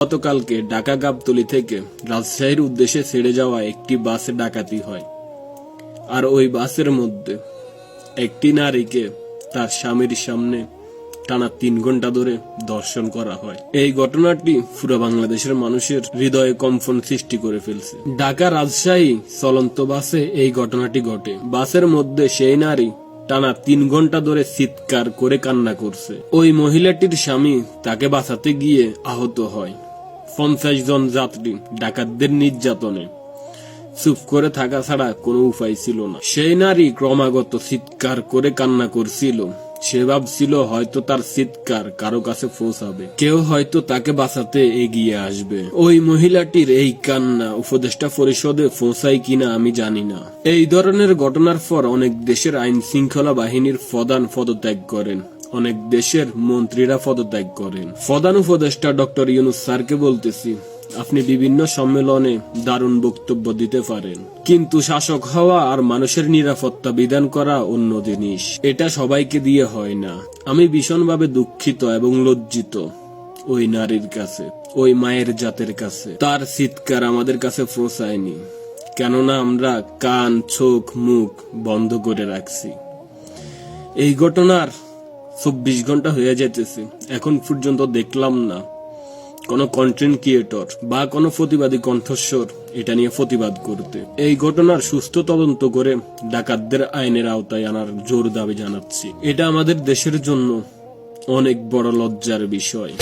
গতকালকে ঢাকা গাবতলী থেকে রাজশাহীর উদ্দেশ্যে ছেড়ে যাওয়া একটি বাসে ডাকাতি হয়। আর ওই বাসের মধ্যে একটি নারীকে তার স্বামীর সামনে টানা ৩ ঘন্টা ধরে ধর্ষণ করা হয়। এই ঘটনাটি পুরো বাংলাদেশের মানুষের হৃদয়ে কম্পন সৃষ্টি করে ফেলছে। ঢাকা রাজশাহী চলন্ত বাসে এই ঘটনাটি ঘটে। বাসের মধ্যে সেই নারী টানা ৩ ঘন্টা ধরে চিৎকার করে কান্না করছে। ওই মহিলাটির স্বামী তাকে বাঁচাতে গিয়ে আহত হয়। ৫০ জন যাত্রী ডাকাতদের নির্যাতনে চুপ করে থাকা ছাড়া কোনো উপায় ছিল না। সেই নারী ক্রমাগত চিৎকার করে কান্না করছিল। সে ভাবছিল হয়তো তার চিৎকার কারো কাছে পৌঁছাবে, কেউ হয়তো তাকে বাঁচাতে এগিয়ে আসবে। ওই মহিলাটির এই কান্না উপদেষ্টা পরিষদে পৌঁছায় কিনা আমি জানি না। এই ধরনের ঘটনার পর অনেক দেশের আইন শৃঙ্খলা বাহিনীর প্রধান পদত্যাগ করেন, অনেক দেশের মন্ত্রীরা পদত্যাগ করেন। প্রধান উপদেষ্টা ডক্টর ইউনূস স্যারকে বলতেছি, আপনি বিভিন্ন সম্মেলনে দারুণ বক্তব্য দিতে পারেন, কিন্তু শাসক হওয়া আর মানুষের নিরাপত্তা বিধান করা অন্য জিনিস। এটা সবাইকে দিয়ে হয় না। আমি ভীষণভাবে দুঃখিত এবং লজ্জিত ওই নারীর কাছে, ওই মায়ের জাতের কাছে। তার চিৎকার আমাদের কাছে পৌঁছায়নি, কেননা আমরা কান, চোখ, মুখ বন্ধ করে রাখছি। এই ঘটনার ২৪ ঘন্টা হয়ে যেতেছে, এখন পর্যন্ত দেখলাম না কোন কন্টেন্ট ক্রিয়েটর বা কোন প্রতিবাদী কণ্ঠস্বর এটা নিয়ে প্রতিবাদ করতে। এই ঘটনার সুস্থ তদন্ত করে ডাকাতদের আইনের আওতায় আনার জোর দাবি জানাচ্ছি। এটা আমাদের দেশের জন্য অনেক বড় লজ্জার বিষয়।